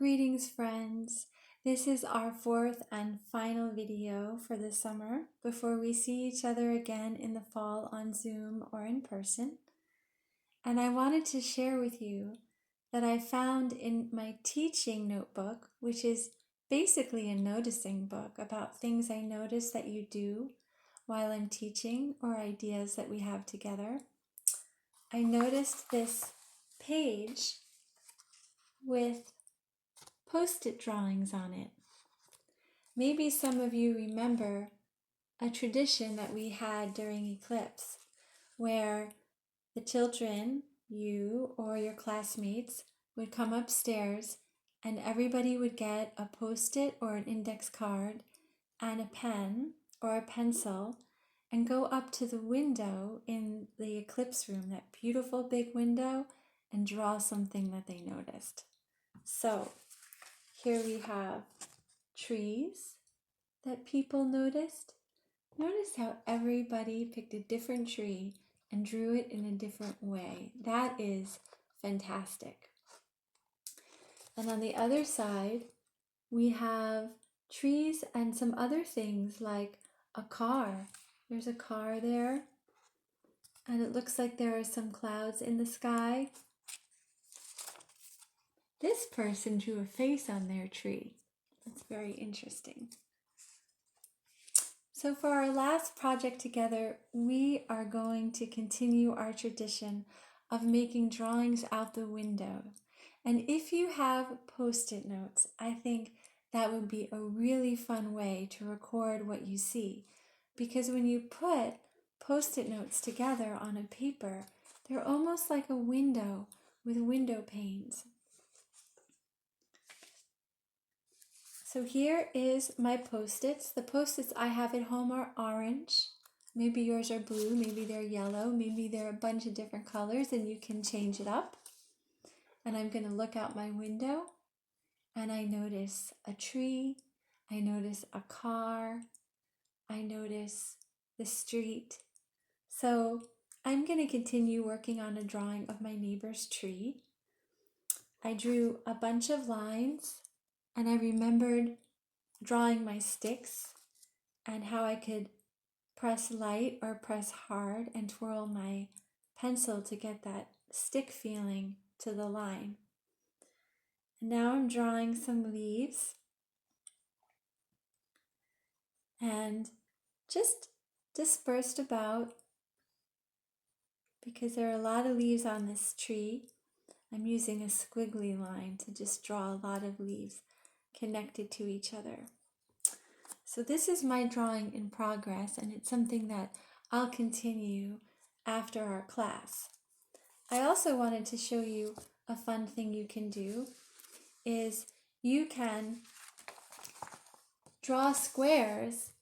Greetings, friends. This is our fourth and final video for the summer before we see each other again in the fall on Zoom or in person. And I wanted to share with you that I found in my teaching notebook, which is basically a noticing book about things I notice that you do while I'm teaching or ideas that we have together. I noticed this page with Post-it drawings on it. Maybe some of you remember a tradition that we had during Eclipse where the children, you or your classmates, would come upstairs and everybody would get a Post-it or an index card and a pen or a pencil and go up to the window in the Eclipse room, that beautiful big window, and draw something that they noticed. So here we have trees that people noticed. Notice how everybody picked a different tree and drew it in a different way. That is fantastic. And on the other side, we have trees and some other things like a car. There's a car there, and it looks like there are some clouds in the sky. This person drew a face on their tree. That's very interesting. So for our last project together, we are going to continue our tradition of making drawings out the window. And if you have Post-it notes, I think that would be a really fun way to record what you see. Because when you put Post-it notes together on a paper, they're almost like a window with window panes. So here is my Post-its. The Post-its I have at home are orange. Maybe yours are blue, maybe they're yellow, maybe they're a bunch of different colors and you can change it up. And I'm going to look out my window and I notice a tree, I notice a car, I notice the street. So I'm going to continue working on a drawing of my neighbor's tree. I drew a bunch of lines and I remembered drawing my sticks and how I could press light or press hard and twirl my pencil to get that stick feeling to the line. And now I'm drawing some leaves and just dispersed about because there are a lot of leaves on this tree. I'm using a squiggly line to just draw a lot of leaves connected to each other. So this is my drawing in progress, and it's something that I'll continue after our class. I also wanted to show you a fun thing you can do is you can draw squares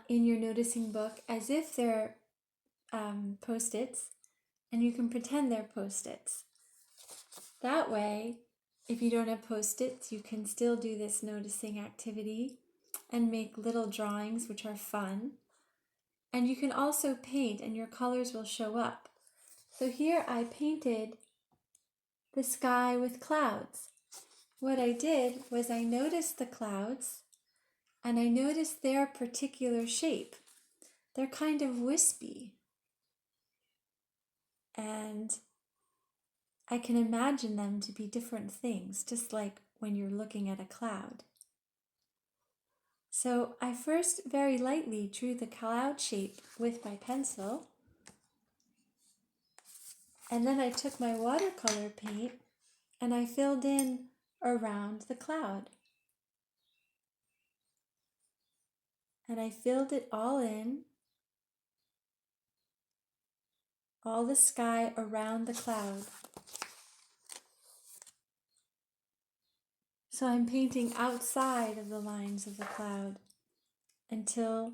in your noticing book as if they're Post-its, and you can pretend they're Post-its. That way, if you don't have Post-its, you can still do this noticing activity and make little drawings which are fun. And you can also paint and your colors will show up. So here I painted the sky with clouds. What I did was I noticed the clouds and I noticed their particular shape. They're kind of wispy. And I can imagine them to be different things, just like when you're looking at a cloud. So I first very lightly drew the cloud shape with my pencil, and then I took my watercolor paint and I filled in around the cloud. And I filled it all in, all the sky around the cloud. So I'm painting outside of the lines of the cloud until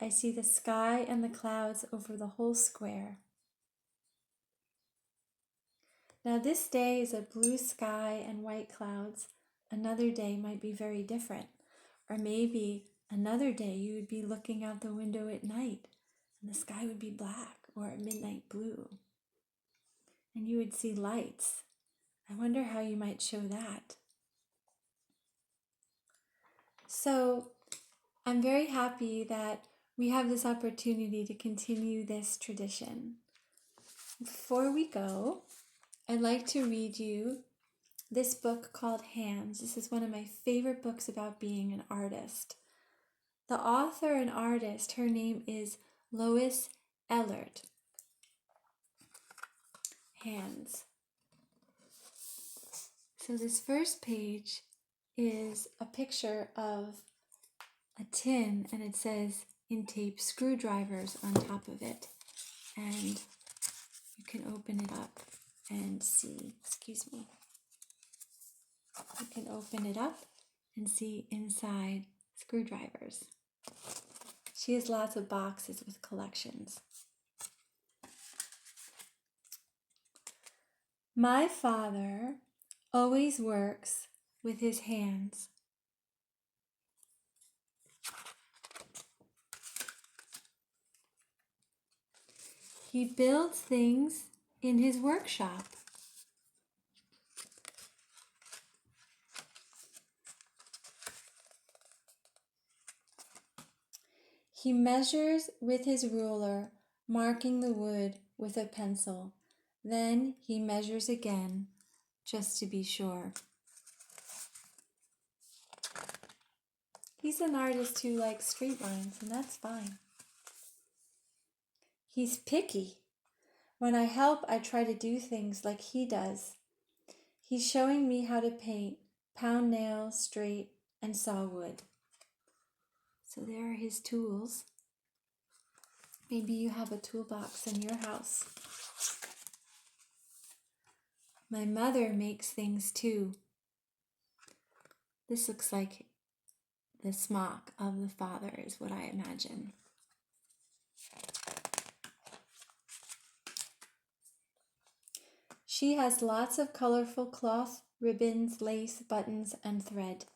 I see the sky and the clouds over the whole square. Now this day is a blue sky and white clouds. Another day might be very different. Or maybe another day you would be looking out the window at night and the sky would be black or a midnight blue. And you would see lights. I wonder how you might show that. So I'm very happy that we have this opportunity to continue this tradition. Before we go, I'd like to read you this book called Hands. This is one of my favorite books about being an artist. The author and artist, her name is Lois Ehlert. Hands. So this first page is a picture of a tin, and it says in tape screwdrivers on top of it. And you can open it up and see, excuse me. You can open it up and see inside screwdrivers. She has lots of boxes with collections. My father always works with his hands. He builds things in his workshop. He measures with his ruler, marking the wood with a pencil. Then he measures again, just to be sure. He's an artist who likes straight lines, and that's fine. He's picky. When I help, I try to do things like he does. He's showing me how to paint, pound nails straight, and saw wood. So there are his tools. Maybe you have a toolbox in your house. My mother makes things too. This looks like the smock of the father is what I imagine. She has lots of colorful cloth, ribbons, lace, buttons, and thread.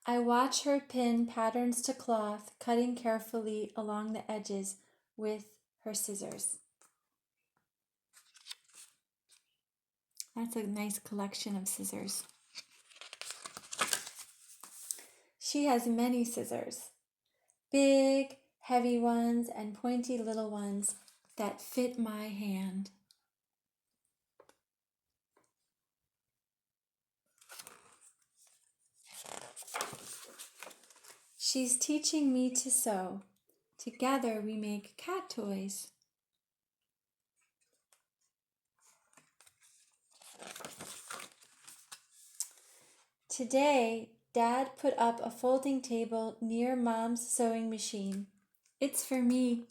I watch her pin patterns to cloth, cutting carefully along the edges with her scissors. That's a nice collection of scissors. She has many scissors, big, heavy ones and pointy little ones that fit my hand. She's teaching me to sew. Together we make cat toys. Today, Dad put up a folding table near Mom's sewing machine. It's for me.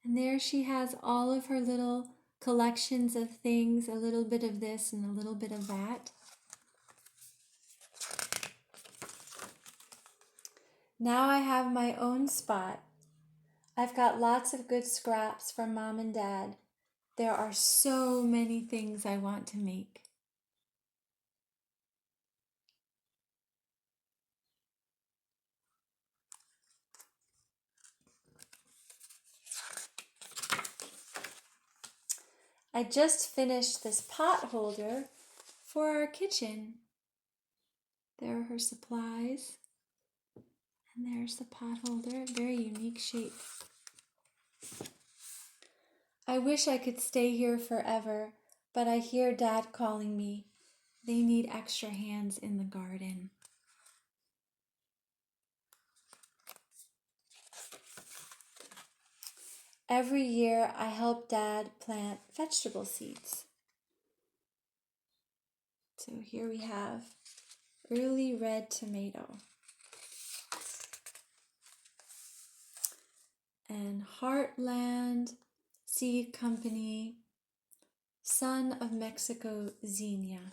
And there she has all of her little collections of things, a little bit of this and a little bit of that. Now I have my own spot. I've got lots of good scraps from Mom and Dad. There are so many things I want to make. I just finished this pot holder for our kitchen. There are her supplies. And there's the pot holder, very unique shape. I wish I could stay here forever, but I hear Dad calling me. They need extra hands in the garden. Every year I help Dad plant vegetable seeds. So here we have early red tomato and Heartland Seed Company, Son of Mexico zinnia.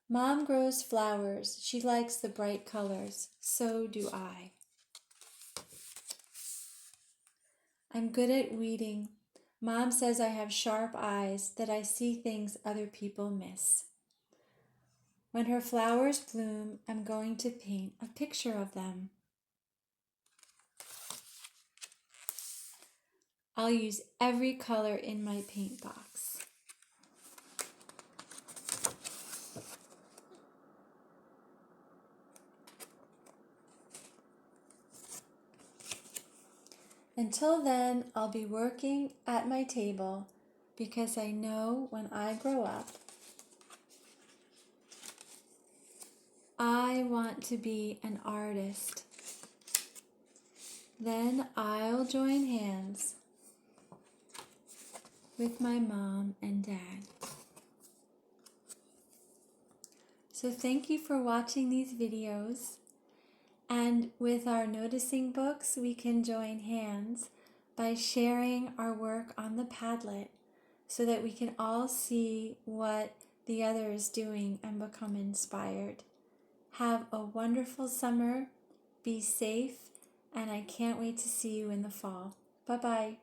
Mom grows flowers. She likes the bright colors. So do I. I'm good at weeding. Mom says I have sharp eyes, that I see things other people miss. When her flowers bloom, I'm going to paint a picture of them. I'll use every color in my paint box. Until then, I'll be working at my table because I know when I grow up, I want to be an artist. Then I'll join hands with my mom and dad. So thank you for watching these videos. And with our noticing books, we can join hands by sharing our work on the Padlet so that we can all see what the other is doing and become inspired. Have a wonderful summer, be safe, and I can't wait to see you in the fall. Bye-bye.